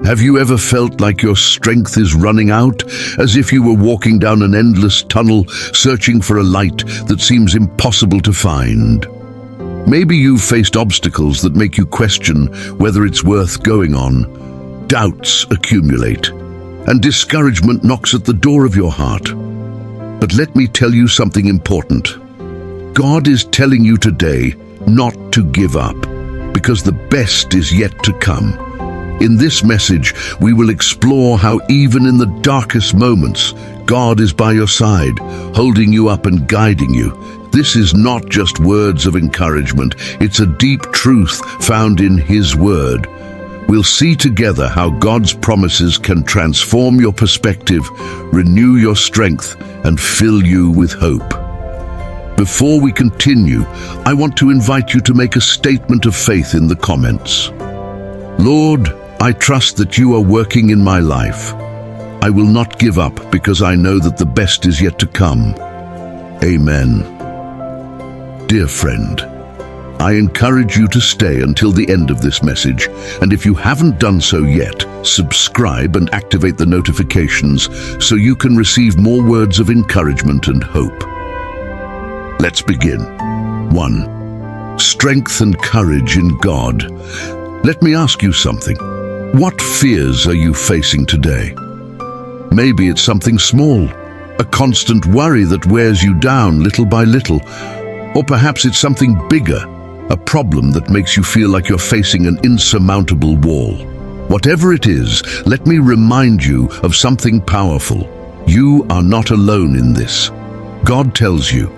Have you ever felt like your strength is running out, as if you were walking down an endless tunnel, searching for a light that seems impossible to find? Maybe you've faced obstacles that make you question whether it's worth going on. Doubts accumulate, and discouragement knocks at the door of your heart. But let me tell you something important. God is telling you today not to give up, because the best is yet to come. In this message, we will explore how even in the darkest moments, God is by your side, holding you up and guiding you. This is not just words of encouragement, it's a deep truth found in His Word. We'll see together how God's promises can transform your perspective, renew your strength, and fill you with hope. Before we continue, I want to invite you to make a statement of faith in the comments. Lord, I trust that you are working in my life. I will not give up because I know that the best is yet to come. Amen. Dear friend, I encourage you to stay until the end of this message, and if you haven't done so yet, subscribe and activate the notifications so you can receive more words of encouragement and hope. Let's begin. 1. Strength and courage in God. Let me ask you something. What fears are you facing today? Maybe it's something small, a constant worry that wears you down little by little, or perhaps it's something bigger, a problem that makes you feel like you're facing an insurmountable wall. Whatever it is, let me remind you of something powerful. You are not alone in this. God tells you,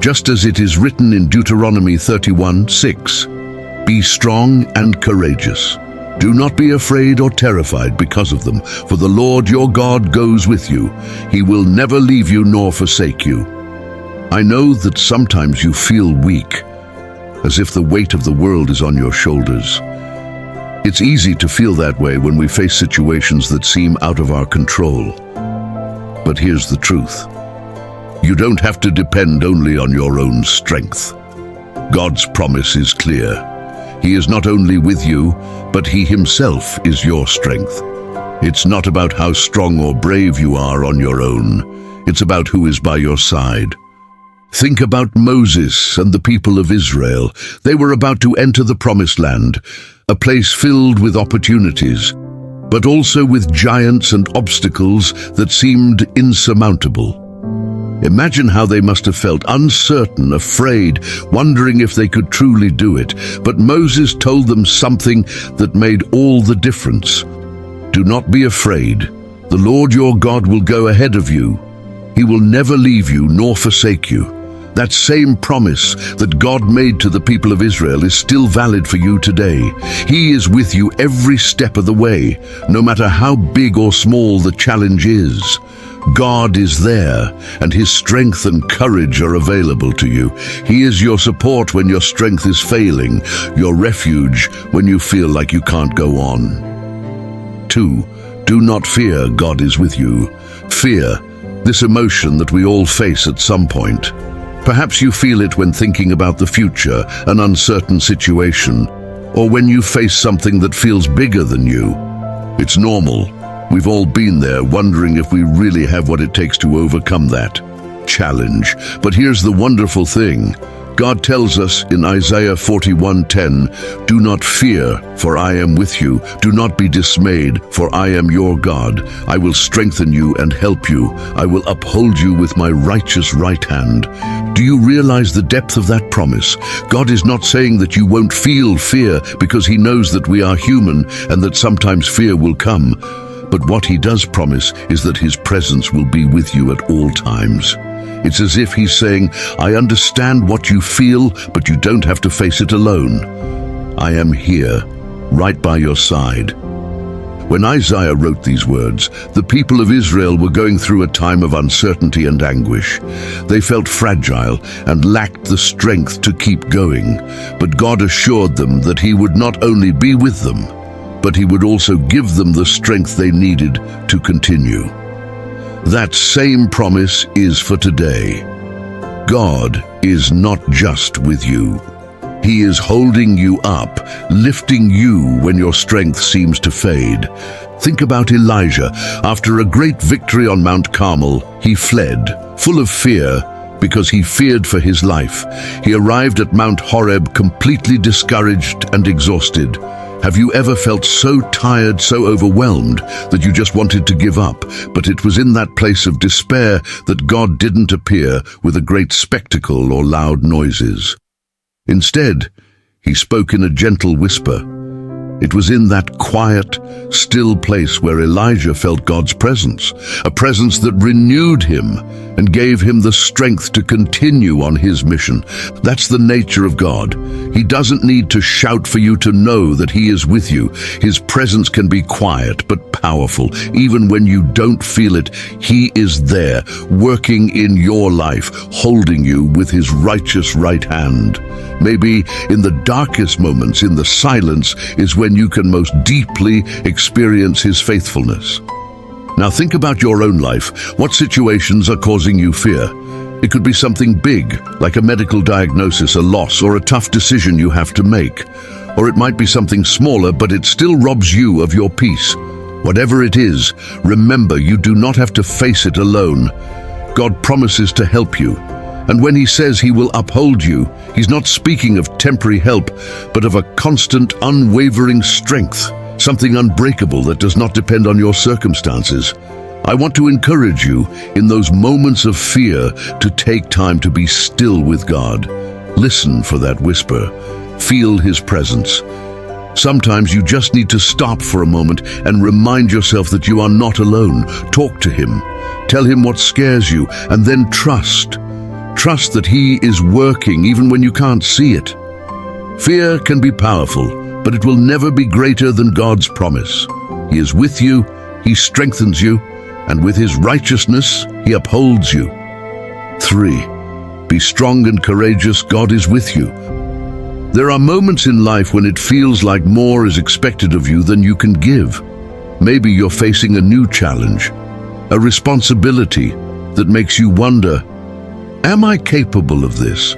just as it is written in Deuteronomy 31:6, "Be strong and courageous. Do not be afraid or terrified because of them, for the Lord your God goes with you. He will never leave you nor forsake you." I know that sometimes you feel weak, as if the weight of the world is on your shoulders. It's easy to feel that way when we face situations that seem out of our control. But here's the truth. You don't have to depend only on your own strength. God's promise is clear. He is not only with you, but He Himself is your strength. It's not about how strong or brave you are on your own. It's about who is by your side. Think about Moses and the people of Israel. They were about to enter the Promised Land, a place filled with opportunities, but also with giants and obstacles that seemed insurmountable. Imagine how they must have felt, uncertain, afraid, wondering if they could truly do it. But Moses told them something that made all the difference. Do not be afraid. The Lord your God will go ahead of you. He will never leave you nor forsake you. That same promise that God made to the people of Israel is still valid for you today. He is with you every step of the way, no matter how big or small the challenge is. God is there, and His strength and courage are available to you. He is your support when your strength is failing, your refuge when you feel like you can't go on. 2. Do not fear, God is with you. Fear, this emotion that we all face at some point. Perhaps you feel it when thinking about the future, an uncertain situation, or when you face something that feels bigger than you. It's normal. We've all been there, wondering if we really have what it takes to overcome that challenge. But here's the wonderful thing. God tells us in Isaiah 41:10, "Do not fear, for I am with you. Do not be dismayed, for I am your God. I will strengthen you and help you. I will uphold you with my righteous right hand." Do you realize the depth of that promise? God is not saying that you won't feel fear, because He knows that we are human and that sometimes fear will come. But what He does promise is that His presence will be with you at all times. It's as if He's saying, "I understand what you feel, but you don't have to face it alone. I am here, right by your side." When Isaiah wrote these words, the people of Israel were going through a time of uncertainty and anguish. They felt fragile and lacked the strength to keep going. But God assured them that He would not only be with them, but He would also give them the strength they needed to continue. That same promise is for today. God is not just with you. He is holding you up, lifting you when your strength seems to fade. Think about Elijah. After a great victory on Mount Carmel, he fled, full of fear, because he feared for his life. He arrived at Mount Horeb completely discouraged and exhausted. Have you ever felt so tired, so overwhelmed, that you just wanted to give up? But it was in that place of despair that God didn't appear with a great spectacle or loud noises. Instead, he spoke in a gentle whisper. It was in that quiet, still place where Elijah felt God's presence, a presence that renewed him and gave him the strength to continue on his mission. That's the nature of God. He doesn't need to shout for you to know that he is with you. His presence can be quiet but powerful. Even when you don't feel it, he is there, working in your life, holding you with his righteous right hand. Maybe in the darkest moments, in the silence, is when you can most deeply experience his faithfulness. Now think about your own life. What situations are causing you fear? It could be something big, like a medical diagnosis, a loss, or a tough decision you have to make. Or it might be something smaller, but it still robs you of your peace. Whatever it is, remember you do not have to face it alone. God promises to help you. And when he says he will uphold you, he's not speaking of temporary help, but of a constant, unwavering strength, something unbreakable that does not depend on your circumstances. I want to encourage you in those moments of fear to take time to be still with God. Listen for that whisper. Feel his presence. Sometimes you just need to stop for a moment and remind yourself that you are not alone. Talk to him. Tell him what scares you, and then trust. Trust that he is working even when you can't see it. Fear can be powerful, but it will never be greater than God's promise. He is with you, he strengthens you, and with his righteousness, he upholds you. 3. Be strong and courageous, God is with you. There are moments in life when it feels like more is expected of you than you can give. Maybe you're facing a new challenge, a responsibility that makes you wonder, am I capable of this?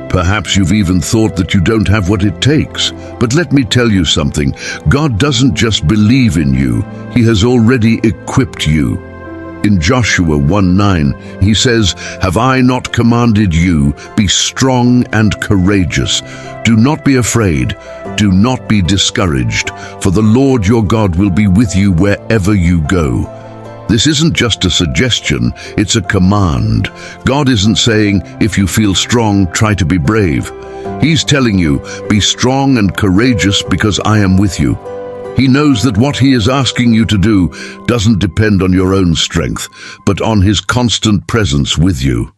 Perhaps you've even thought that you don't have what it takes. But let me tell you something. God doesn't just believe in you. He has already equipped you. In Joshua 1:9, he says, "Have I not commanded you, be strong and courageous. Do not be afraid. Do not be discouraged. For the Lord your God will be with you wherever you go." This isn't just a suggestion, it's a command. God isn't saying, if you feel strong, try to be brave. He's telling you, be strong and courageous because I am with you. He knows that what he is asking you to do doesn't depend on your own strength, but on his constant presence with you.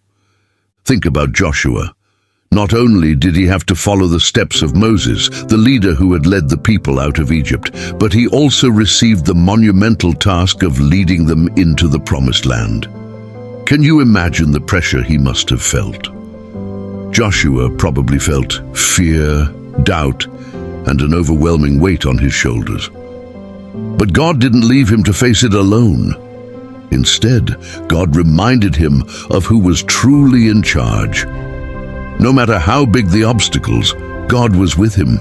Think about Joshua. Not only did he have to follow the steps of Moses, the leader who had led the people out of Egypt, but he also received the monumental task of leading them into the promised land. Can you imagine the pressure he must have felt? Joshua probably felt fear, doubt, and an overwhelming weight on his shoulders. But God didn't leave him to face it alone. Instead, God reminded him of who was truly in charge. No matter how big the obstacles, God was with him.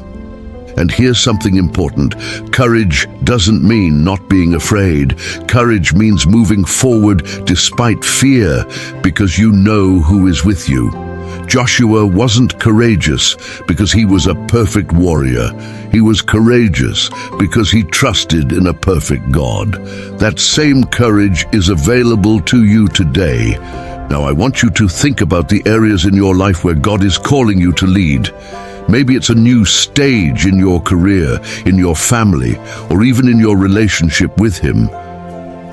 And here's something important. Courage doesn't mean not being afraid. Courage means moving forward despite fear, because you know who is with you. Joshua wasn't courageous because he was a perfect warrior. He was courageous because he trusted in a perfect God. That same courage is available to you today. Now I want you to think about the areas in your life where God is calling you to lead. Maybe it's a new stage in your career, in your family, or even in your relationship with him.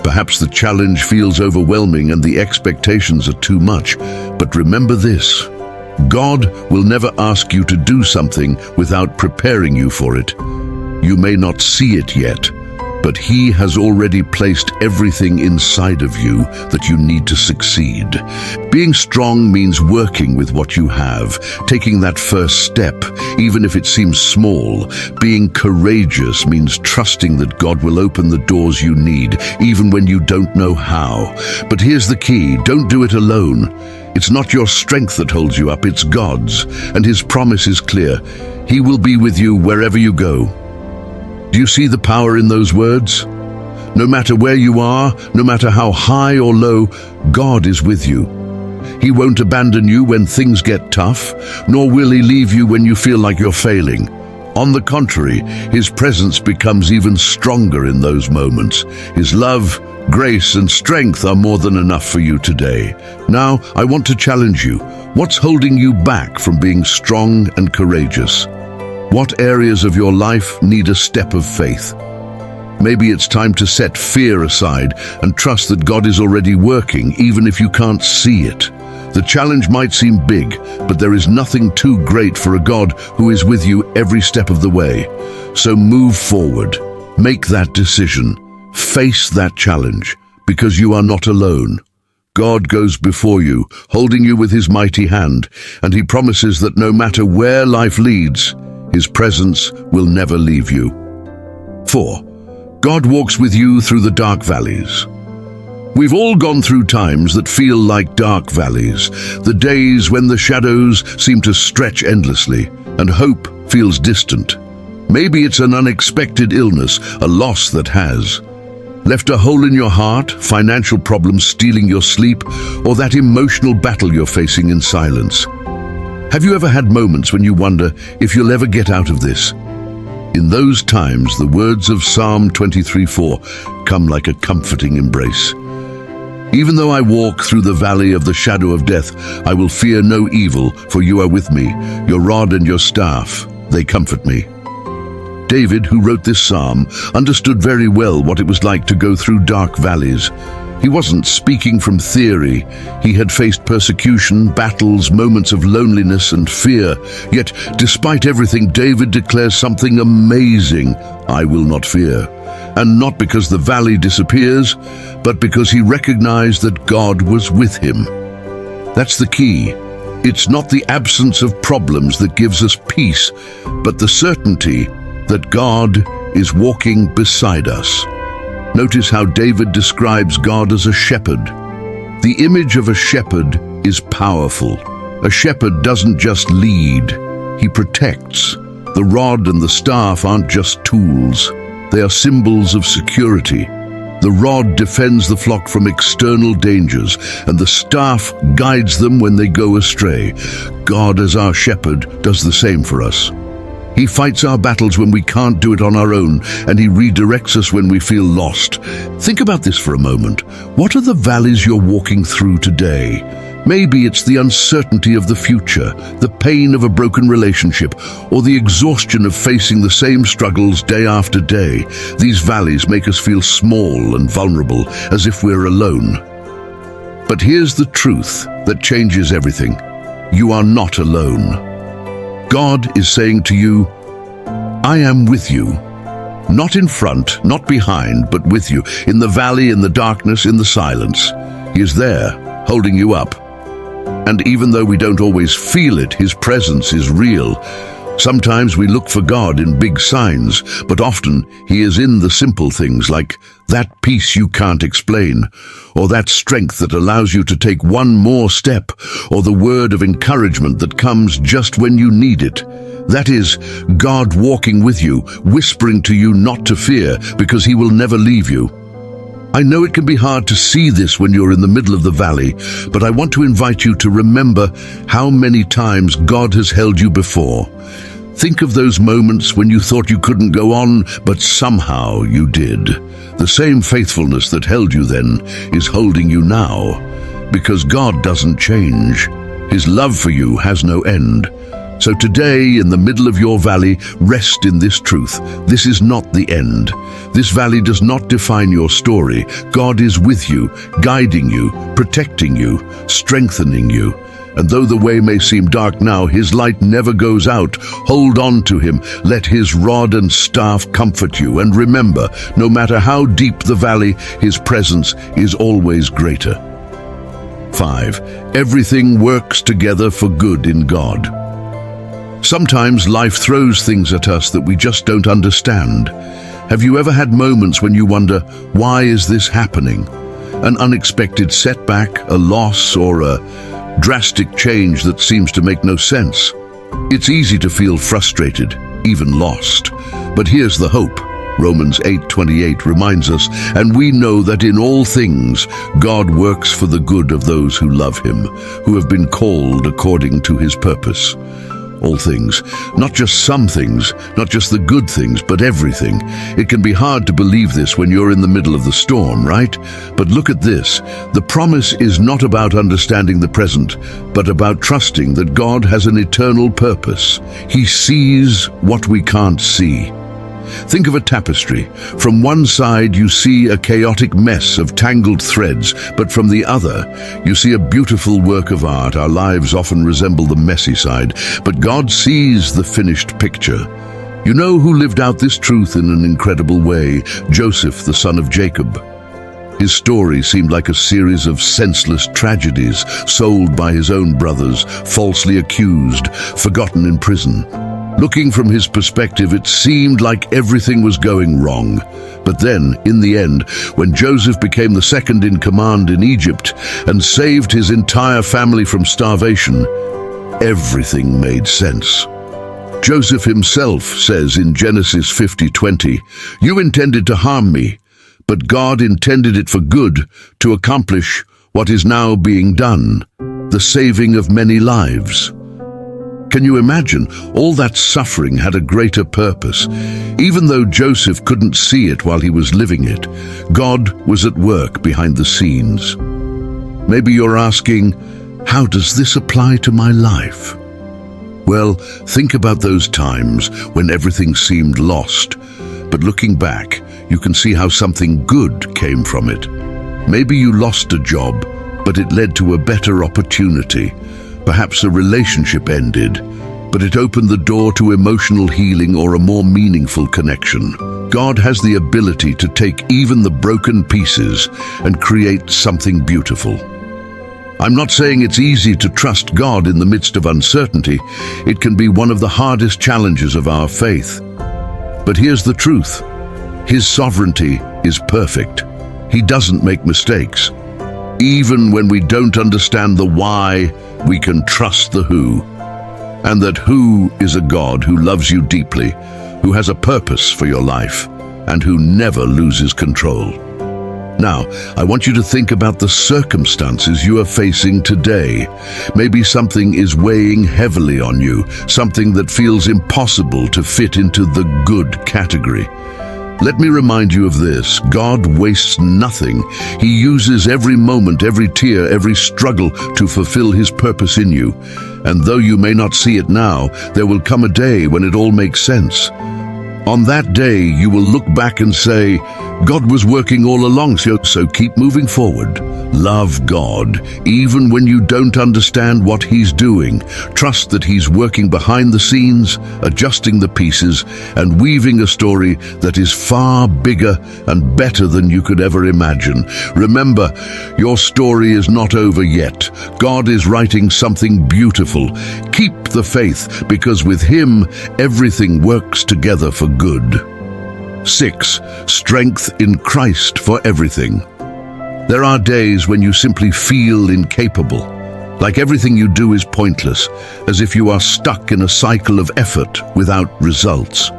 Perhaps the challenge feels overwhelming and the expectations are too much. But remember this, God will never ask you to do something without preparing you for it. You may not see it yet, but He has already placed everything inside of you that you need to succeed. Being strong means working with what you have, taking that first step, even if it seems small. Being courageous means trusting that God will open the doors you need, even when you don't know how. But here's the key: don't do it alone. It's not your strength that holds you up, it's God's, and His promise is clear. He will be with you wherever you go. Do you see the power in those words? No matter where you are, no matter how high or low, God is with you. He won't abandon you when things get tough, nor will He leave you when you feel like you're failing. On the contrary, His presence becomes even stronger in those moments. His love, grace, and strength are more than enough for you today. Now, I want to challenge you. What's holding you back from being strong and courageous? What areas of your life need a step of faith? Maybe it's time to set fear aside and trust that God is already working, even if you can't see it. The challenge might seem big, but there is nothing too great for a God who is with you every step of the way. So move forward. Make that decision. Face that challenge, because you are not alone. God goes before you, holding you with His mighty hand, and He promises that no matter where life leads, His presence will never leave you. 4. God walks with you through the dark valleys. We've all gone through times that feel like dark valleys, the days when the shadows seem to stretch endlessly and hope feels distant. Maybe it's an unexpected illness, a loss that has left a hole in your heart, financial problems stealing your sleep, or that emotional battle you're facing in silence. Have you ever had moments when you wonder if you'll ever get out of this? In those times, the words of Psalm 23:4 come like a comforting embrace. Even though I walk through the valley of the shadow of death, I will fear no evil, for you are with me. Your rod and your staff, they comfort me. David, who wrote this psalm, understood very well what it was like to go through dark valleys. He wasn't speaking from theory. He had faced persecution, battles, moments of loneliness and fear. Yet, despite everything, David declares something amazing: I will not fear. And not because the valley disappears, but because he recognized that God was with him. That's the key. It's not the absence of problems that gives us peace, but the certainty that God is walking beside us. Notice how David describes God as a shepherd. The image of a shepherd is powerful. A shepherd doesn't just lead, he protects. The rod and the staff aren't just tools, they are symbols of security. The rod defends the flock from external dangers, and the staff guides them when they go astray. God, as our shepherd, does the same for us. He fights our battles when we can't do it on our own, and He redirects us when we feel lost. Think about this for a moment. What are the valleys you're walking through today? Maybe it's the uncertainty of the future, the pain of a broken relationship, or the exhaustion of facing the same struggles day after day. These valleys make us feel small and vulnerable, as if we're alone. But here's the truth that changes everything. You are not alone. God is saying to you, I am with you. Not in front, not behind, but with you, in the valley, in the darkness, in the silence. He is there, holding you up. And even though we don't always feel it, His presence is real. Sometimes we look for God in big signs, but often He is in the simple things, like that peace you can't explain, or that strength that allows you to take one more step, or the word of encouragement that comes just when you need it. That is God walking with you, whispering to you not to fear, because He will never leave you. I know it can be hard to see this when you're in the middle of the valley, but I want to invite you to remember how many times God has held you before. Think of those moments when you thought you couldn't go on, but somehow you did. The same faithfulness that held you then is holding you now, because God doesn't change. His love for you has no end. So today, in the middle of your valley, rest in this truth. This is not the end. This valley does not define your story. God is with you, guiding you, protecting you, strengthening you. And though the way may seem dark now, his light never goes out. Hold on to him. Let his rod and staff comfort you. And remember, no matter how deep the valley, his presence is always greater. 5. Everything works together for good in God. Sometimes life throws things at us that we just don't understand. Have you ever had moments when you wonder, why is this happening? An unexpected setback, a loss, or a drastic change that seems to make no sense. It's easy to feel frustrated, even lost. But here's the hope. Romans 8:28 reminds us, and we know that in all things God works for the good of those who love him, who have been called according to his purpose. All things, not just some things, not just the good things, but everything. It can be hard to believe this when you're in the middle of the storm, right? But look at this. The promise is not about understanding the present, but about trusting that God has an eternal purpose. He sees what we can't see. Think of a tapestry. From one side you see a chaotic mess of tangled threads, but from the other you see a beautiful work of art. Our lives often resemble the messy side, but God sees the finished picture. You know who lived out this truth in an incredible way? Joseph, the son of Jacob. His story seemed like a series of senseless tragedies, sold by his own brothers, falsely accused, forgotten in prison. Looking from his perspective, it seemed like everything was going wrong. But then, in the end, when Joseph became the second in command in Egypt and saved his entire family from starvation, everything made sense. Joseph himself says in Genesis 50:20, "You intended to harm me, but God intended it for good to accomplish what is now being done, the saving of many lives." Can you imagine? All that suffering had a greater purpose. Even though Joseph couldn't see it while he was living it, God was at work behind the scenes. Maybe you're asking, how does this apply to my life? Well, think about those times when everything seemed lost, but looking back, you can see how something good came from it. Maybe you lost a job, but it led to a better opportunity. Perhaps a relationship ended, but it opened the door to emotional healing or a more meaningful connection. God has the ability to take even the broken pieces and create something beautiful. I'm not saying it's easy to trust God in the midst of uncertainty. It can be one of the hardest challenges of our faith. But here's the truth. His sovereignty is perfect. He doesn't make mistakes. Even when we don't understand the why, we can trust the who. And that who is a God who loves you deeply, who has a purpose for your life, and who never loses control. Now, I want you to think about the circumstances you are facing today. Maybe something is weighing heavily on you, something that feels impossible to fit into the good category. Let me remind you of this. God wastes nothing. He uses every moment, every tear, every struggle to fulfill his purpose in you. And though you may not see it now, there will come a day when it all makes sense. On that day, you will look back and say, God was working all along, so keep moving forward. Love God, even when you don't understand what he's doing. Trust that he's working behind the scenes, adjusting the pieces, and weaving a story that is far bigger and better than you could ever imagine. Remember, your story is not over yet. God is writing something beautiful. Keep the faith, because with him, everything works together for good. 6. Strength in Christ for everything. There are days when you simply feel incapable, like everything you do is pointless, as if you are stuck in a cycle of effort without results.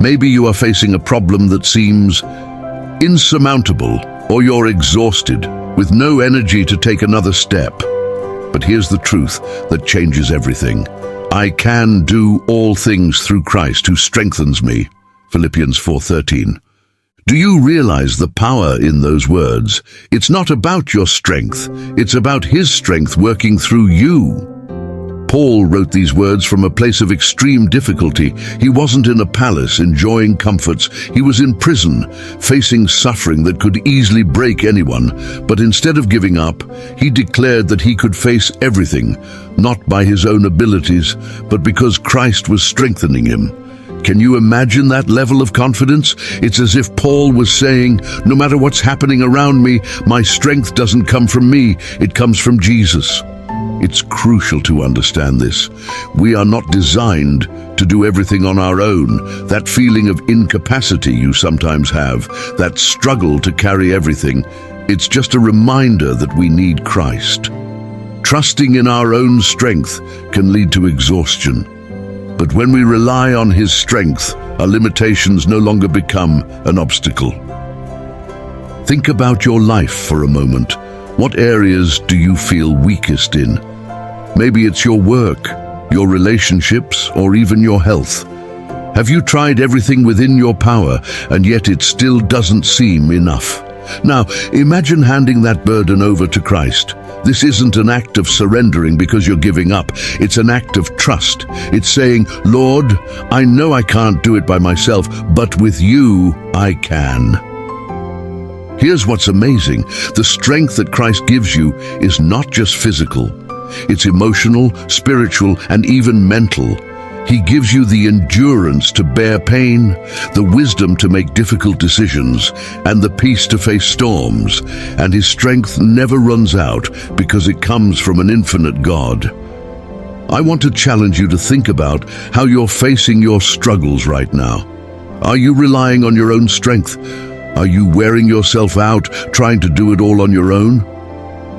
Maybe you are facing a problem that seems insurmountable, or you're exhausted, with no energy to take another step. But here's the truth that changes everything. I can do all things through Christ who strengthens me. Philippians 4:13. Do you realize the power in those words? It's not about your strength. It's about his strength working through you. Paul wrote these words from a place of extreme difficulty. He wasn't in a palace enjoying comforts. He was in prison, facing suffering that could easily break anyone. But instead of giving up, he declared that he could face everything, not by his own abilities, but because Christ was strengthening him. Can you imagine that level of confidence? It's as if Paul was saying, no matter what's happening around me, my strength doesn't come from me, it comes from Jesus. It's crucial to understand this. We are not designed to do everything on our own. That feeling of incapacity you sometimes have, that struggle to carry everything, it's just a reminder that we need Christ. Trusting in our own strength can lead to exhaustion. But when we rely on His strength, our limitations no longer become an obstacle. Think about your life for a moment. What areas do you feel weakest in? Maybe it's your work, your relationships, or even your health. Have you tried everything within your power, and yet it still doesn't seem enough? Now, imagine handing that burden over to Christ. This isn't an act of surrendering because you're giving up. It's an act of trust. It's saying, Lord, I know I can't do it by myself, but with you, I can. Here's what's amazing. The strength that Christ gives you is not just physical. It's emotional, spiritual, and even mental. He gives you the endurance to bear pain, the wisdom to make difficult decisions, and the peace to face storms. And His strength never runs out because it comes from an infinite God. I want to challenge you to think about how you're facing your struggles right now. Are you relying on your own strength? Are you wearing yourself out, trying to do it all on your own?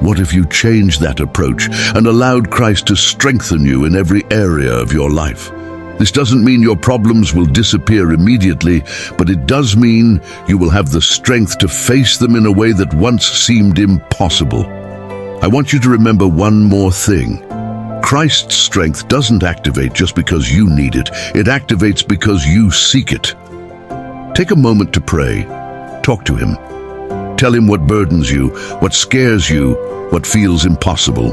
What if you changed that approach and allowed Christ to strengthen you in every area of your life? This doesn't mean your problems will disappear immediately, but it does mean you will have the strength to face them in a way that once seemed impossible. I want you to remember one more thing. Christ's strength doesn't activate just because you need it. It activates because you seek it. Take a moment to pray. Talk to Him. Tell Him what burdens you, what scares you, what feels impossible.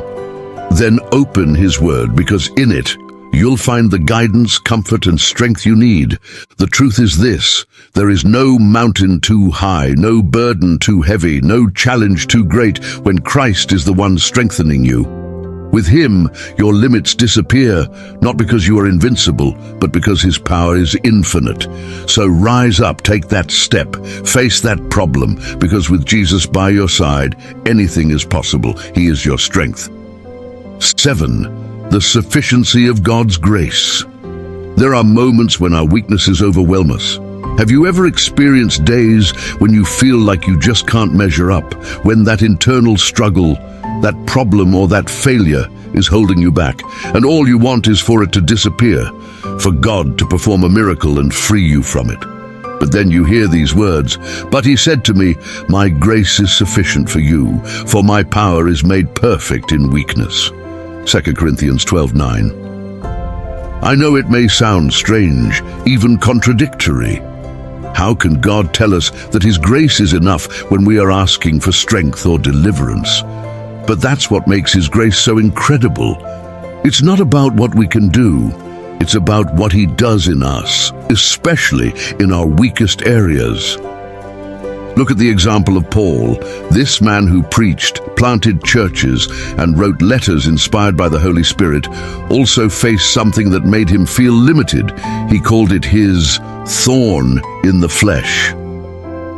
Then open His Word, because in it, you'll find the guidance, comfort, and strength you need. The truth is this: there is no mountain too high, no burden too heavy, no challenge too great when Christ is the one strengthening you. With Him, your limits disappear, not because you are invincible, but because His power is infinite. So rise up, take that step, face that problem, because with Jesus by your side, anything is possible. He is your strength. 7. The sufficiency of God's grace. There are moments when our weaknesses overwhelm us. Have you ever experienced days when you feel like you just can't measure up, when that internal struggle, that problem or that failure is holding you back, and all you want is for it to disappear, for God to perform a miracle and free you from it? But then you hear these words, "But He said to me, my grace is sufficient for you, for my power is made perfect in weakness." 2 Corinthians 12:9. I know it may sound strange, even contradictory. How can God tell us that His grace is enough when we are asking for strength or deliverance? But that's what makes His grace so incredible. It's not about what we can do. It's about what He does in us, especially in our weakest areas. Look at the example of Paul. This man who preached, planted churches, and wrote letters inspired by the Holy Spirit also faced something that made him feel limited. He called it his thorn in the flesh.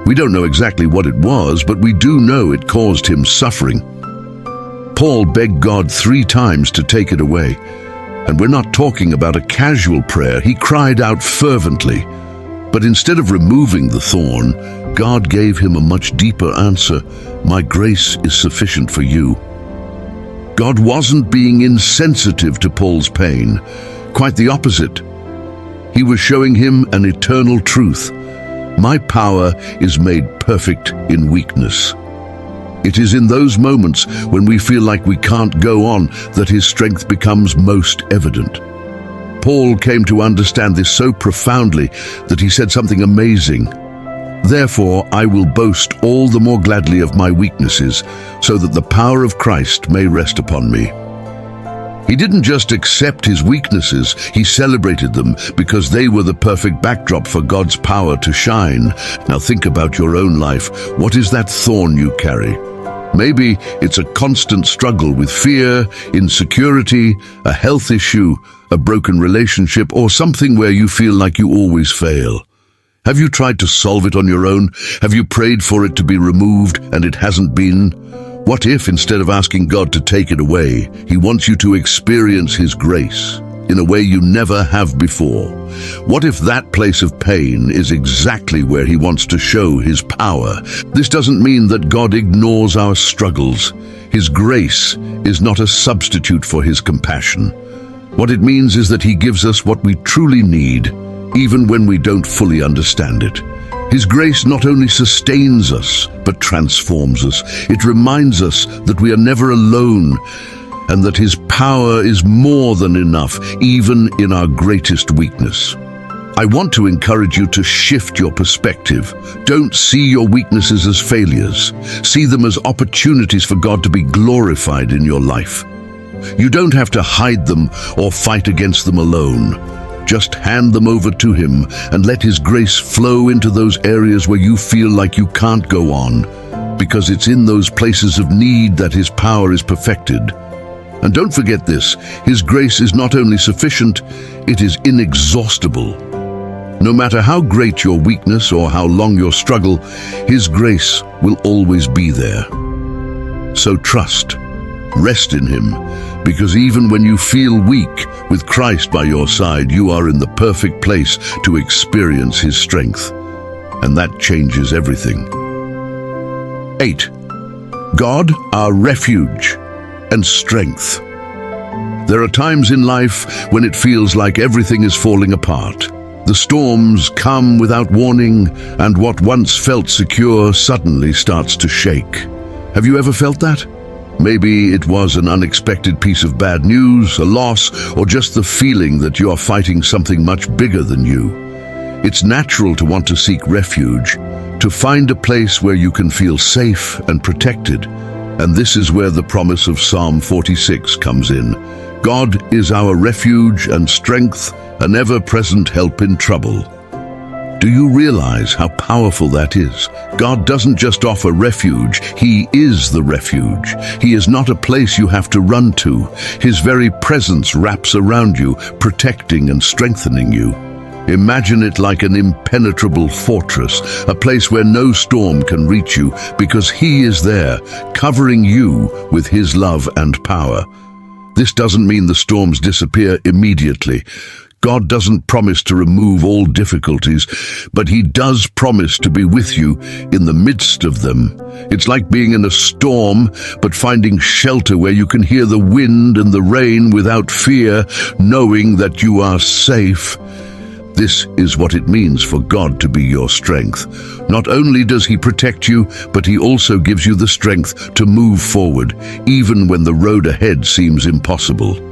We don't know exactly what it was, but we do know it caused him suffering. Paul begged God 3 times to take it away. And we're not talking about a casual prayer. He cried out fervently. But instead of removing the thorn, God gave him a much deeper answer. My grace is sufficient for you. God wasn't being insensitive to Paul's pain. Quite the opposite. He was showing him an eternal truth. My power is made perfect in weakness. It is in those moments when we feel like we can't go on that His strength becomes most evident. Paul came to understand this so profoundly that he said something amazing. Therefore, I will boast all the more gladly of my weaknesses, so that the power of Christ may rest upon me. He didn't just accept his weaknesses, he celebrated them because they were the perfect backdrop for God's power to shine. Now think about your own life. What is that thorn you carry? Maybe it's a constant struggle with fear, insecurity, a health issue, a broken relationship, or something where you feel like you always fail. Have you tried to solve it on your own? Have you prayed for it to be removed and it hasn't been? What if, instead of asking God to take it away, He wants you to experience His grace in a way you never have before? What if that place of pain is exactly where He wants to show His power? This doesn't mean that God ignores our struggles. His grace is not a substitute for His compassion. What it means is that He gives us what we truly need, even when we don't fully understand it. His grace not only sustains us, but transforms us. It reminds us that we are never alone and that His power is more than enough, even in our greatest weakness. I want to encourage you to shift your perspective. Don't see your weaknesses as failures. See them as opportunities for God to be glorified in your life. You don't have to hide them or fight against them alone. Just hand them over to Him and let His grace flow into those areas where you feel like you can't go on, because it's in those places of need that His power is perfected. And don't forget this, His grace is not only sufficient, it is inexhaustible. No matter how great your weakness or how long your struggle, His grace will always be there. So trust, rest in Him, because even when you feel weak, with Christ by your side, you are in the perfect place to experience His strength. And that changes everything. 8. God, our refuge and strength. There are times in life when it feels like everything is falling apart. The storms come without warning, and what once felt secure suddenly starts to shake. Have you ever felt that? Maybe it was an unexpected piece of bad news, a loss, or just the feeling that you are fighting something much bigger than you. It's natural to want to seek refuge, to find a place where you can feel safe and protected. And this is where the promise of Psalm 46 comes in. God is our refuge and strength, an ever-present help in trouble. Do you realize how powerful that is? God doesn't just offer refuge, He is the refuge. He is not a place you have to run to. His very presence wraps around you, protecting and strengthening you. Imagine it like an impenetrable fortress, a place where no storm can reach you, because He is there, covering you with His love and power. This doesn't mean the storms disappear immediately. God doesn't promise to remove all difficulties, but He does promise to be with you in the midst of them. It's like being in a storm, but finding shelter where you can hear the wind and the rain without fear, knowing that you are safe. This is what it means for God to be your strength. Not only does He protect you, but He also gives you the strength to move forward, even when the road ahead seems impossible.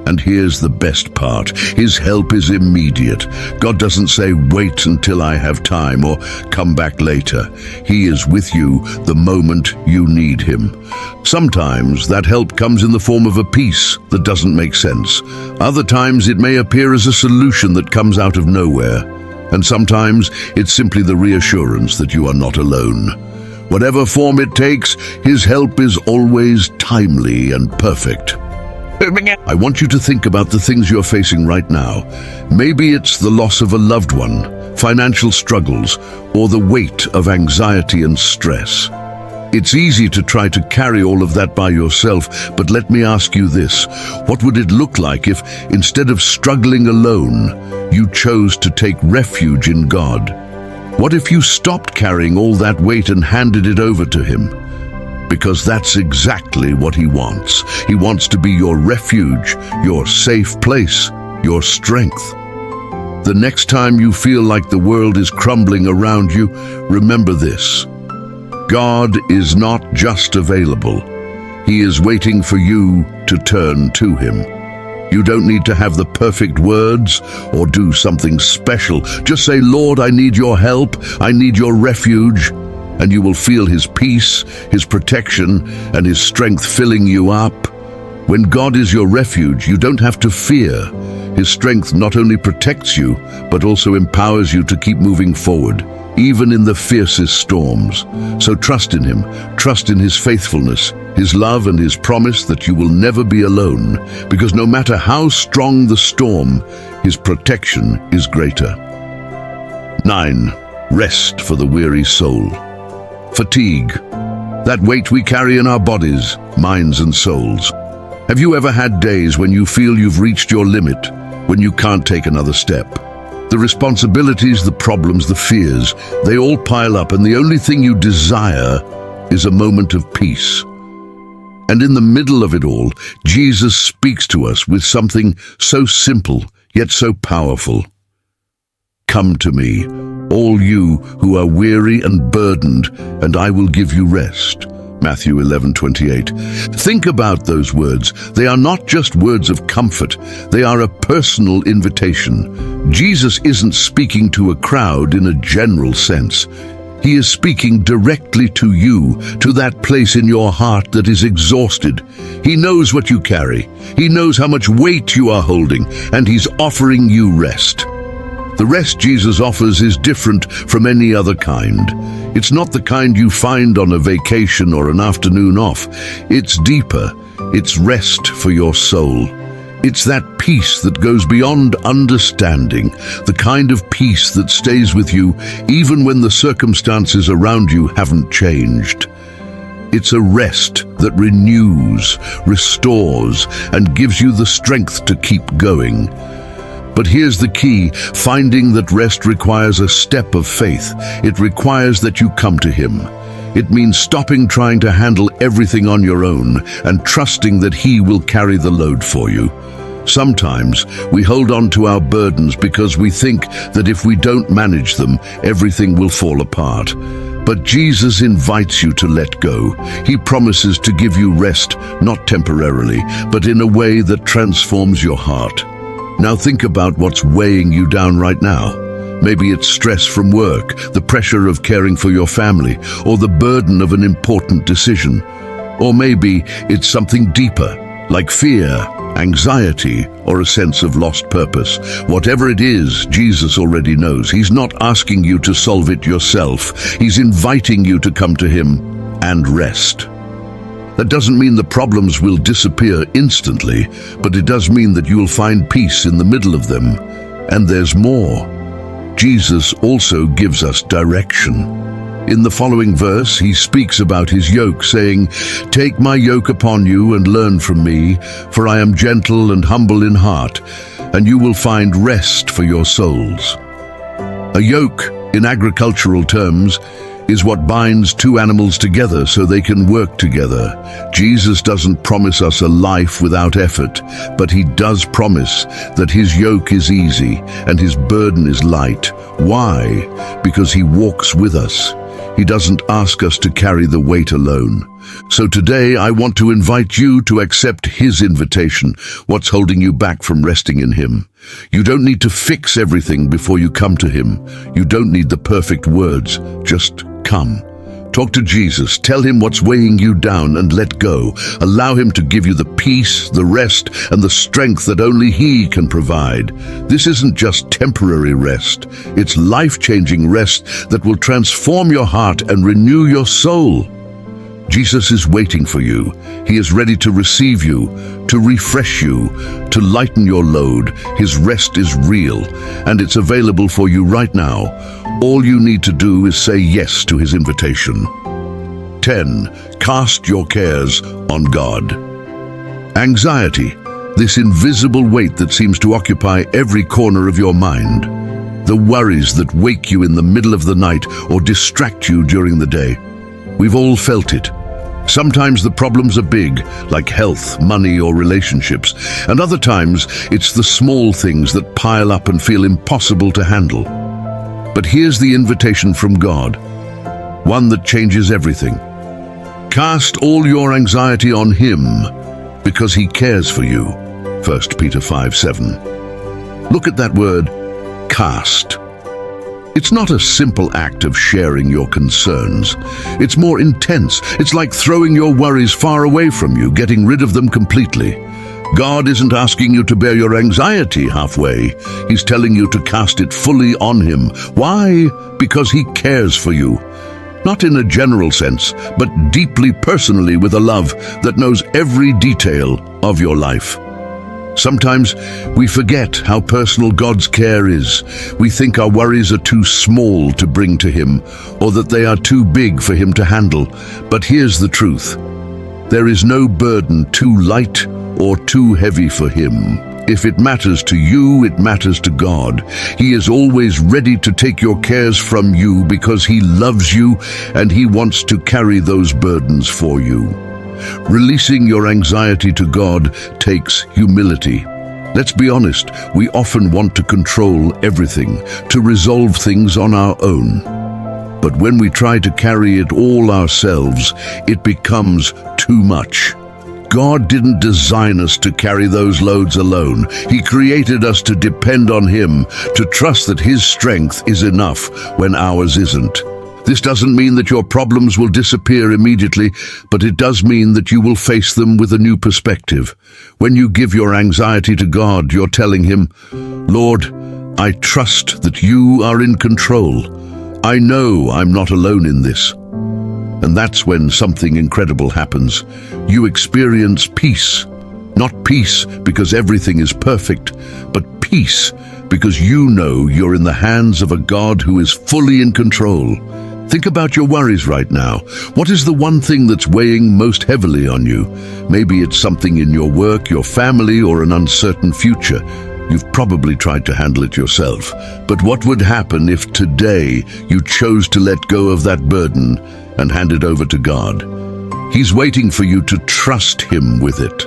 And here's the best part. His help is immediate. God doesn't say, wait until I have time, or come back later. He is with you the moment you need Him. Sometimes that help comes in the form of a peace that doesn't make sense. Other times it may appear as a solution that comes out of nowhere. And sometimes it's simply the reassurance that you are not alone. Whatever form it takes, His help is always timely and perfect. I want you to think about the things you're facing right now. Maybe it's the loss of a loved one, financial struggles, or the weight of anxiety and stress. It's easy to try to carry all of that by yourself, but let me ask you this. What would it look like if, instead of struggling alone, you chose to take refuge in God? What if you stopped carrying all that weight and handed it over to Him? Because that's exactly what He wants. He wants to be your refuge, your safe place, your strength. The next time you feel like the world is crumbling around you, remember this. God is not just available. He is waiting for you to turn to Him. You don't need to have the perfect words or do something special. Just say, Lord, I need your help. I need your refuge. And you will feel His peace, His protection, and His strength filling you up. When God is your refuge, you don't have to fear. His strength not only protects you, but also empowers you to keep moving forward, even in the fiercest storms. So trust in Him, trust in His faithfulness, His love and His promise that you will never be alone, because no matter how strong the storm, His protection is greater. 9. Rest for the weary soul. Fatigue, that weight we carry in our bodies, minds and souls. Have you ever had days when you feel you've reached your limit, when you can't take another step? The responsibilities, the problems, the fears, they all pile up, and the only thing you desire is a moment of peace. And in the middle of it all, Jesus speaks to us with something so simple, yet so powerful. Come to me, all you who are weary and burdened, and I will give you rest. Matthew 11:28. Think about those words. They are not just words of comfort. They are a personal invitation. Jesus isn't speaking to a crowd in a general sense. He is speaking directly to you, to that place in your heart that is exhausted. He knows what you carry. He knows how much weight you are holding, and He's offering you rest. The rest Jesus offers is different from any other kind. It's not the kind you find on a vacation or an afternoon off. It's deeper. It's rest for your soul. It's that peace that goes beyond understanding, the kind of peace that stays with you even when the circumstances around you haven't changed. It's a rest that renews, restores, and gives you the strength to keep going. But here's the key: finding that rest requires a step of faith. It requires that you come to Him. It means stopping trying to handle everything on your own and trusting that He will carry the load for you. Sometimes we hold on to our burdens because we think that if we don't manage them, everything will fall apart. But Jesus invites you to let go. He promises to give you rest, not temporarily, but in a way that transforms your heart. Now think about what's weighing you down right now. Maybe it's stress from work, the pressure of caring for your family, or the burden of an important decision. Or maybe it's something deeper, like fear, anxiety, or a sense of lost purpose. Whatever it is, Jesus already knows. He's not asking you to solve it yourself. He's inviting you to come to Him and rest. That doesn't mean the problems will disappear instantly, but it does mean that you'll find peace in the middle of them. And there's more. Jesus also gives us direction. In the following verse, He speaks about His yoke, saying, "Take my yoke upon you and learn from me, for I am gentle and humble in heart, and you will find rest for your souls." A yoke, in agricultural terms, is what binds two animals together so they can work together. Jesus doesn't promise us a life without effort, but He does promise that His yoke is easy and His burden is light. Why? Because He walks with us. He doesn't ask us to carry the weight alone. So today I want to invite you to accept His invitation. What's holding you back from resting in Him? You don't need to fix everything before you come to Him. You don't need the perfect words. Just come. Talk to Jesus. Tell Him what's weighing you down and let go. Allow Him to give you the peace, the rest, and the strength that only He can provide. This isn't just temporary rest. It's life-changing rest that will transform your heart and renew your soul. Jesus is waiting for you. He is ready to receive you, to refresh you, to lighten your load. His rest is real, and it's available for you right now. All you need to do is say yes to His invitation. 10. Cast your cares on God. Anxiety, this invisible weight that seems to occupy every corner of your mind. The worries that wake you in the middle of the night or distract you during the day. We've all felt it. Sometimes the problems are big, like health, money, or relationships, and other times it's the small things that pile up and feel impossible to handle. But here's the invitation from God, one that changes everything. Cast all your anxiety on Him, because He cares for you. 1 Peter 5:7. Look at that word, cast. It's not a simple act of sharing your concerns. It's more intense. It's like throwing your worries far away from you, getting rid of them completely. God isn't asking you to bear your anxiety halfway. He's telling you to cast it fully on Him. Why? Because He cares for you. Not in a general sense, but deeply personally, with a love that knows every detail of your life. Sometimes we forget how personal God's care is. We think our worries are too small to bring to Him, or that they are too big for Him to handle. But here's the truth. There is no burden too light or too heavy for Him. If it matters to you, it matters to God. He is always ready to take your cares from you because He loves you and He wants to carry those burdens for you. Releasing your anxiety to God takes humility. Let's be honest, we often want to control everything, to resolve things on our own. But when we try to carry it all ourselves, it becomes too much. God didn't design us to carry those loads alone. He created us to depend on Him, to trust that His strength is enough when ours isn't. This doesn't mean that your problems will disappear immediately, but it does mean that you will face them with a new perspective. When you give your anxiety to God, you're telling Him, "Lord, I trust that You are in control. I know I'm not alone in this." And that's when something incredible happens. You experience peace. Not peace because everything is perfect, but peace because you know you're in the hands of a God who is fully in control. Think about your worries right now. What is the one thing that's weighing most heavily on you? Maybe it's something in your work, your family, or an uncertain future. You've probably tried to handle it yourself. But what would happen if today you chose to let go of that burden and hand it over to God? He's waiting for you to trust Him with it.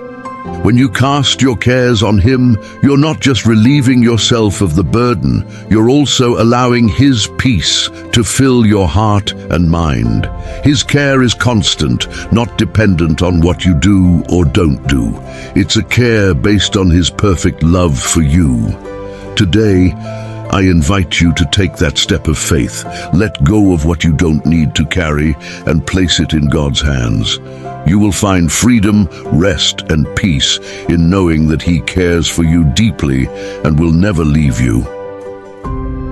When you cast your cares on Him, you're not just relieving yourself of the burden, you're also allowing His peace to fill your heart and mind. His care is constant, not dependent on what you do or don't do. It's a care based on His perfect love for you. Today, I invite you to take that step of faith. Let go of what you don't need to carry and place it in God's hands. You will find freedom, rest, and peace in knowing that He cares for you deeply and will never leave you.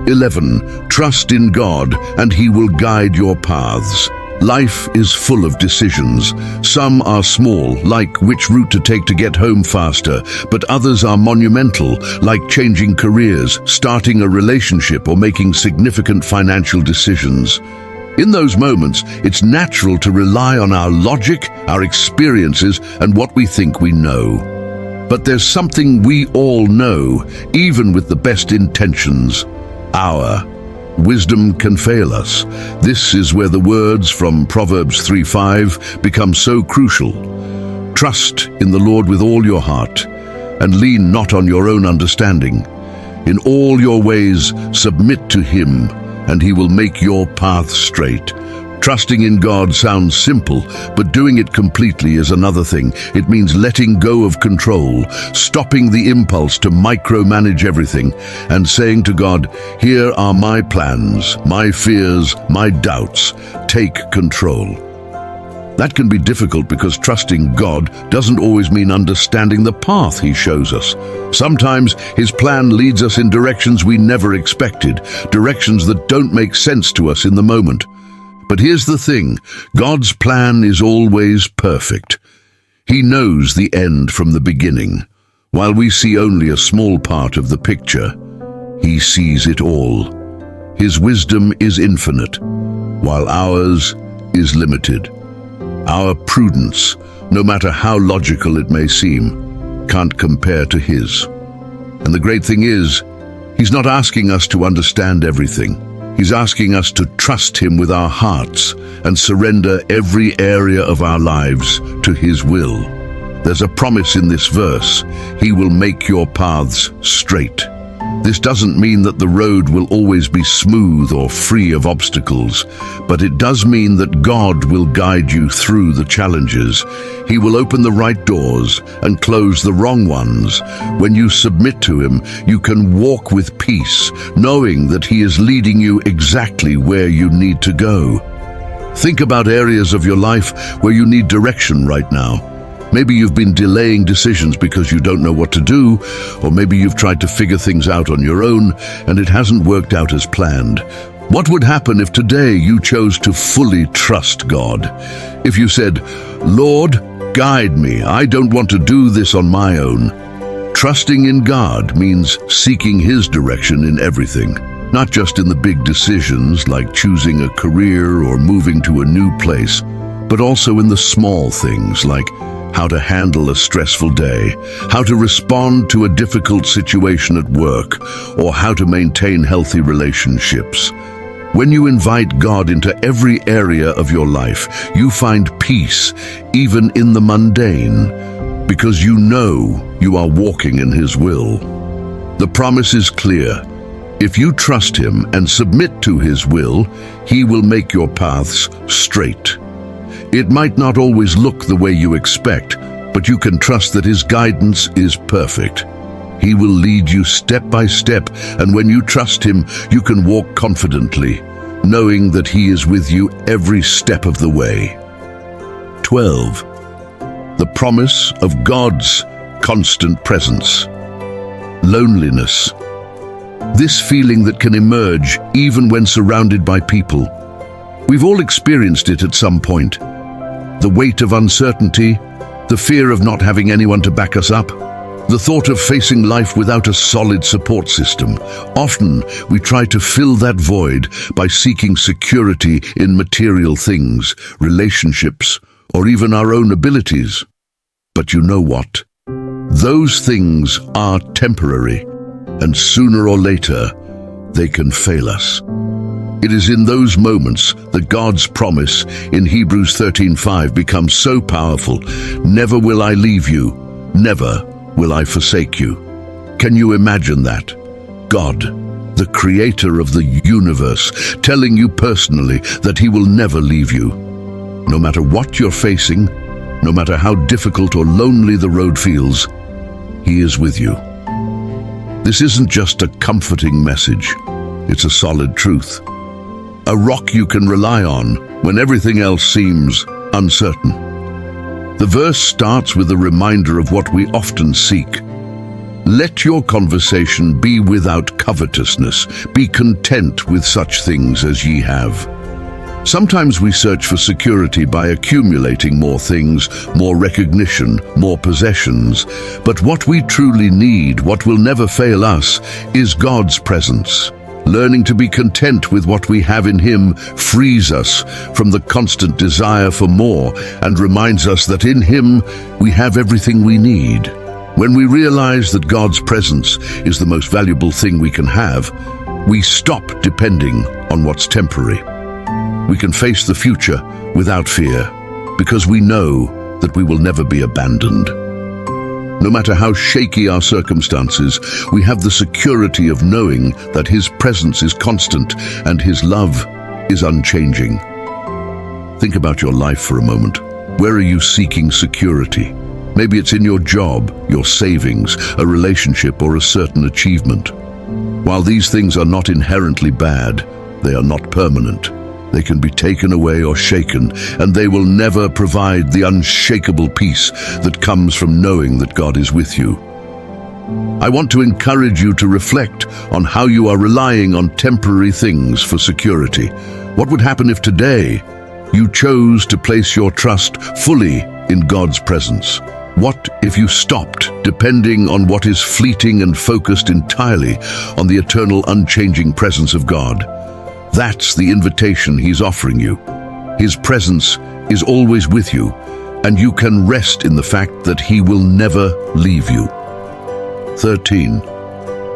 11. Trust in God and He will guide your paths. Life is full of decisions. Some are small, like which route to take to get home faster, but others are monumental, like changing careers, starting a relationship, or making significant financial decisions. In those moments, it's natural to rely on our logic, our experiences, and what we think we know. But there's something we all know, even with the best intentions. Our wisdom can fail us. This is where the words from Proverbs 3:5 become so crucial. Trust in the Lord with all your heart, and lean not on your own understanding. In all your ways submit to Him, and He will make your path straight. Trusting in God sounds simple, but doing it completely is another thing. It means letting go of control, stopping the impulse to micromanage everything, and saying to God, "Here are my plans, my fears, my doubts. Take control." That can be difficult because trusting God doesn't always mean understanding the path He shows us. Sometimes His plan leads us in directions we never expected, directions that don't make sense to us in the moment. But here's the thing, God's plan is always perfect. He knows the end from the beginning. While we see only a small part of the picture, He sees it all. His wisdom is infinite, while ours is limited. Our prudence, no matter how logical it may seem, can't compare to His. And the great thing is, He's not asking us to understand everything. He's asking us to trust Him with our hearts and surrender every area of our lives to His will. There's a promise in this verse. He will make your paths straight. This doesn't mean that the road will always be smooth or free of obstacles, but it does mean that God will guide you through the challenges. He will open the right doors and close the wrong ones. When you submit to Him, you can walk with peace, knowing that He is leading you exactly where you need to go. Think about areas of your life where you need direction right now. Maybe you've been delaying decisions because you don't know what to do, or maybe you've tried to figure things out on your own and it hasn't worked out as planned. What would happen if today you chose to fully trust God? If you said, "Lord, guide me. I don't want to do this on my own." Trusting in God means seeking His direction in everything, not just in the big decisions like choosing a career or moving to a new place, but also in the small things like how to handle a stressful day, how to respond to a difficult situation at work, or how to maintain healthy relationships. When you invite God into every area of your life, you find peace, even in the mundane, because you know you are walking in His will. The promise is clear. If you trust Him and submit to His will, He will make your paths straight. It might not always look the way you expect, but you can trust that His guidance is perfect. He will lead you step by step, and when you trust Him, you can walk confidently, knowing that He is with you every step of the way. 12. The promise of God's constant presence. Loneliness. This feeling that can emerge even when surrounded by people. We've all experienced it at some point. The weight of uncertainty, the fear of not having anyone to back us up, the thought of facing life without a solid support system. Often, we try to fill that void by seeking security in material things, relationships, or even our own abilities. But you know what? Those things are temporary, and sooner or later, they can fail us. It is in those moments that God's promise in Hebrews 13:5 becomes so powerful. Never will I leave you, never will I forsake you. Can you imagine that? God, the creator of the universe, telling you personally that He will never leave you. No matter what you're facing, no matter how difficult or lonely the road feels, He is with you. This isn't just a comforting message, it's a solid truth. A rock you can rely on when everything else seems uncertain. The verse starts with a reminder of what we often seek. Let your conversation be without covetousness. Be content with such things as ye have. Sometimes we search for security by accumulating more things, more recognition, more possessions. But what we truly need, what will never fail us, is God's presence. Learning to be content with what we have in Him frees us from the constant desire for more and reminds us that in Him we have everything we need. When we realize that God's presence is the most valuable thing we can have, we stop depending on what's temporary. We can face the future without fear because we know that we will never be abandoned. No matter how shaky our circumstances, we have the security of knowing that His presence is constant and His love is unchanging. Think about your life for a moment. Where are you seeking security? Maybe it's in your job, your savings, a relationship, or a certain achievement. While these things are not inherently bad, they are not permanent. They can be taken away or shaken, and they will never provide the unshakable peace that comes from knowing that God is with you. I want to encourage you to reflect on how you are relying on temporary things for security. What would happen if today you chose to place your trust fully in God's presence? What if you stopped depending on what is fleeting and focused entirely on the eternal, unchanging presence of God? That's the invitation He's offering you. His presence is always with you, and you can rest in the fact that He will never leave you. 13.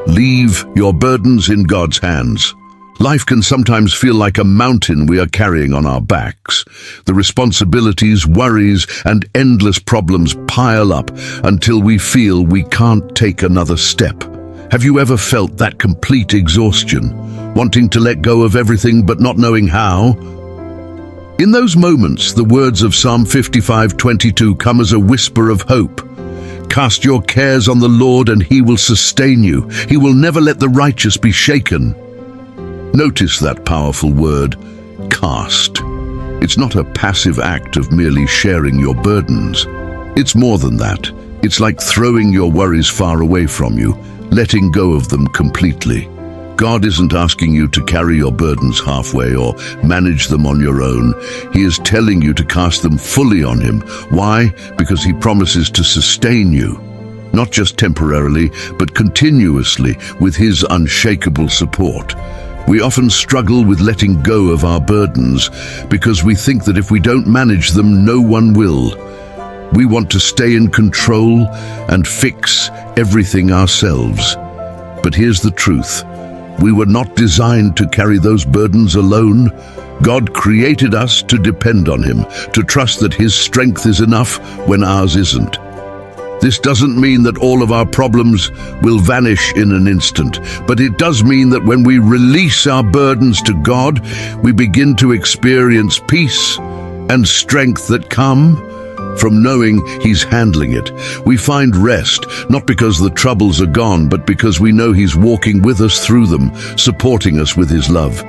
Leave your burdens in God's hands. Life can sometimes feel like a mountain we are carrying on our backs. The responsibilities, worries, and endless problems pile up until we feel we can't take another step. Have you ever felt that complete exhaustion, wanting to let go of everything but not knowing how? In those moments, the words of Psalm 55:22 come as a whisper of hope. Cast your cares on the Lord and He will sustain you. He will never let the righteous be shaken. Notice that powerful word, cast. It's not a passive act of merely sharing your burdens. It's more than that. It's like throwing your worries far away from you, letting go of them completely. God isn't asking you to carry your burdens halfway or manage them on your own. He is telling you to cast them fully on Him. Why? Because He promises to sustain you, not just temporarily, but continuously with His unshakable support. We often struggle with letting go of our burdens because we think that if we don't manage them, no one will. We want to stay in control and fix everything ourselves. But here's the truth. We were not designed to carry those burdens alone. God created us to depend on Him, to trust that His strength is enough when ours isn't. This doesn't mean that all of our problems will vanish in an instant, but it does mean that when we release our burdens to God, we begin to experience peace and strength that come from knowing He's handling it. We find rest, not because the troubles are gone, but because we know He's walking with us through them, supporting us with His love.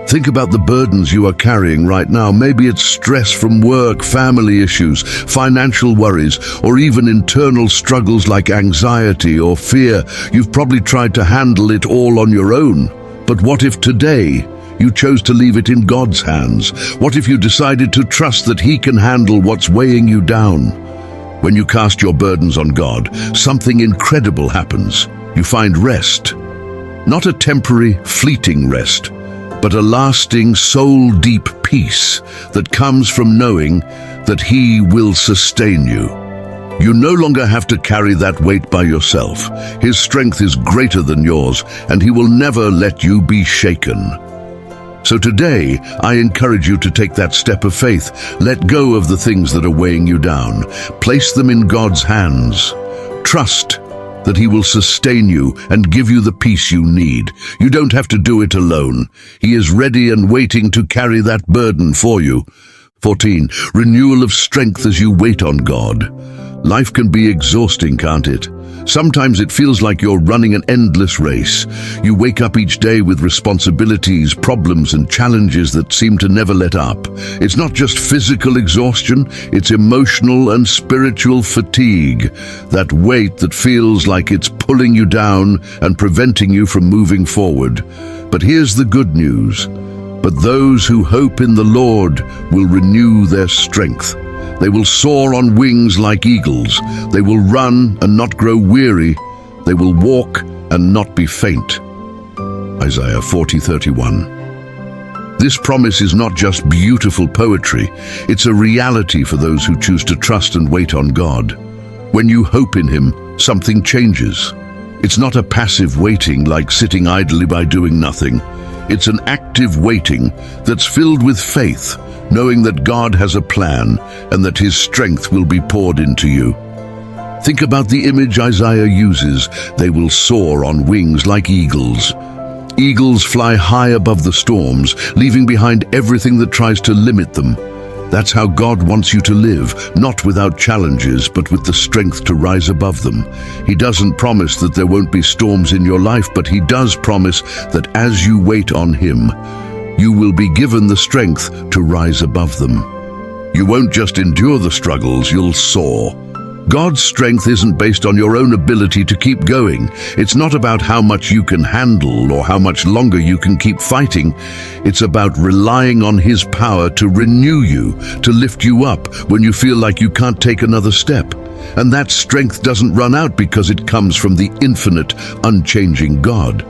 Think about the burdens you are carrying right now. Maybe it's stress from work, family issues, financial worries, or even internal struggles like anxiety or fear. You've probably tried to handle it all on your own. But what if today you chose to leave it in God's hands? What if you decided to trust that He can handle what's weighing you down? When you cast your burdens on God, something incredible happens. You find rest. Not a temporary, fleeting rest, but a lasting, soul-deep peace that comes from knowing that He will sustain you. You no longer have to carry that weight by yourself. His strength is greater than yours, and He will never let you be shaken. So today, I encourage you to take that step of faith. Let go of the things that are weighing you down. Place them in God's hands. Trust that He will sustain you and give you the peace you need. You don't have to do it alone. He is ready and waiting to carry that burden for you. 14. Renewal of strength as you wait on God. Life can be exhausting, can't it? Sometimes it feels like you're running an endless race. You wake up each day with responsibilities, problems, and challenges that seem to never let up. It's not just physical exhaustion, it's emotional and spiritual fatigue. That weight that feels like it's pulling you down and preventing you from moving forward. But here's the good news. But those who hope in the Lord will renew their strength. They will soar on wings like eagles. They will run and not grow weary. They will walk and not be faint. Isaiah 40:31. This promise is not just beautiful poetry. It's a reality for those who choose to trust and wait on God. When you hope in Him, something changes. It's not a passive waiting like sitting idly by doing nothing. It's an active waiting that's filled with faith, knowing that God has a plan and that His strength will be poured into you. Think about the image Isaiah uses. They will soar on wings like eagles. Eagles fly high above the storms, leaving behind everything that tries to limit them. That's how God wants you to live, not without challenges, but with the strength to rise above them. He doesn't promise that there won't be storms in your life, but He does promise that as you wait on Him, you will be given the strength to rise above them. You won't just endure the struggles, you'll soar. God's strength isn't based on your own ability to keep going. It's not about how much you can handle or how much longer you can keep fighting. It's about relying on His power to renew you, to lift you up when you feel like you can't take another step. And that strength doesn't run out because it comes from the infinite, unchanging God.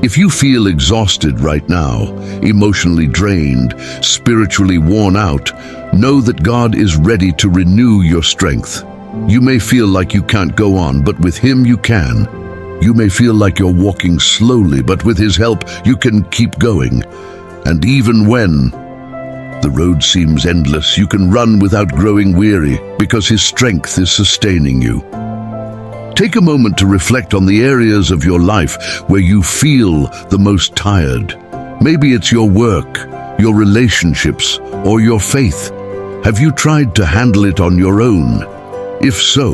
If you feel exhausted right now, emotionally drained, spiritually worn out, know that God is ready to renew your strength. You may feel like you can't go on, but with Him you can. You may feel like you're walking slowly, but with His help you can keep going. And even when the road seems endless, you can run without growing weary because His strength is sustaining you. Take a moment to reflect on the areas of your life where you feel the most tired. Maybe it's your work, your relationships, or your faith. Have you tried to handle it on your own? If so,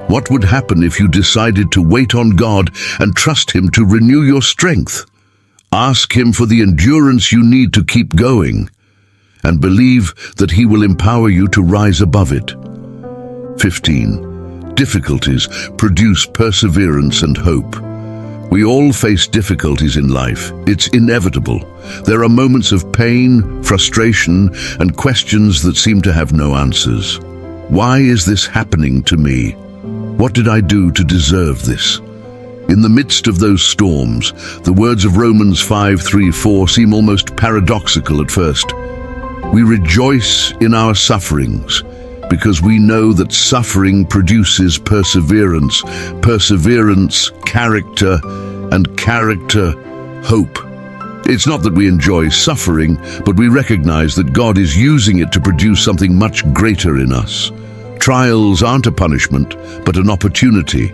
what would happen if you decided to wait on God and trust Him to renew your strength? Ask Him for the endurance you need to keep going, and believe that He will empower you to rise above it. 15. Difficulties produce perseverance and hope. We all face difficulties in life. It's inevitable. There are moments of pain, frustration, and questions that seem to have no answers. Why is this happening to me? What did I do to deserve this? In the midst of those storms, the words of Romans 5:3-4 seem almost paradoxical at first. We rejoice in our sufferings, because we know that suffering produces perseverance, perseverance, character, and character, hope. It's not that we enjoy suffering, but we recognize that God is using it to produce something much greater in us. Trials aren't a punishment, but an opportunity.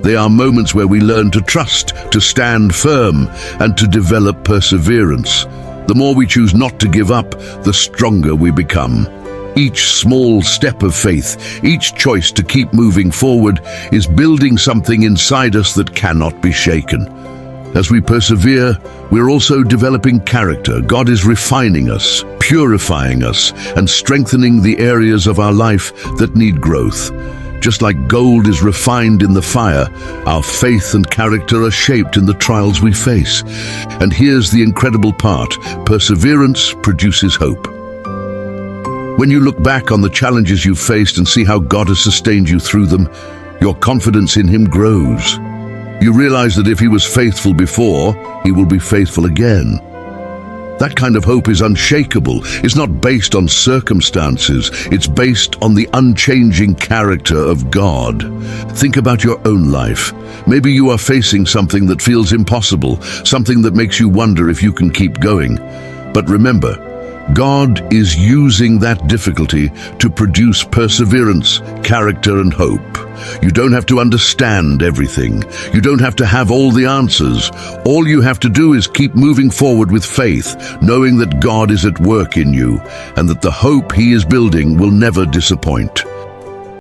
They are moments where we learn to trust, to stand firm, and to develop perseverance. The more we choose not to give up, the stronger we become. Each small step of faith, each choice to keep moving forward, is building something inside us that cannot be shaken. As we persevere, we're also developing character. God is refining us, purifying us, and strengthening the areas of our life that need growth. Just like gold is refined in the fire, our faith and character are shaped in the trials we face. And here's the incredible part: perseverance produces hope. When you look back on the challenges you've faced and see how God has sustained you through them, your confidence in Him grows. You realize that if He was faithful before, He will be faithful again. That kind of hope is unshakable. It's not based on circumstances. It's based on the unchanging character of God. Think about your own life. Maybe you are facing something that feels impossible, something that makes you wonder if you can keep going. But remember, God is using that difficulty to produce perseverance, character, and hope. You don't have to understand everything. You don't have to have all the answers. All you have to do is keep moving forward with faith, knowing that God is at work in you and that the hope He is building will never disappoint.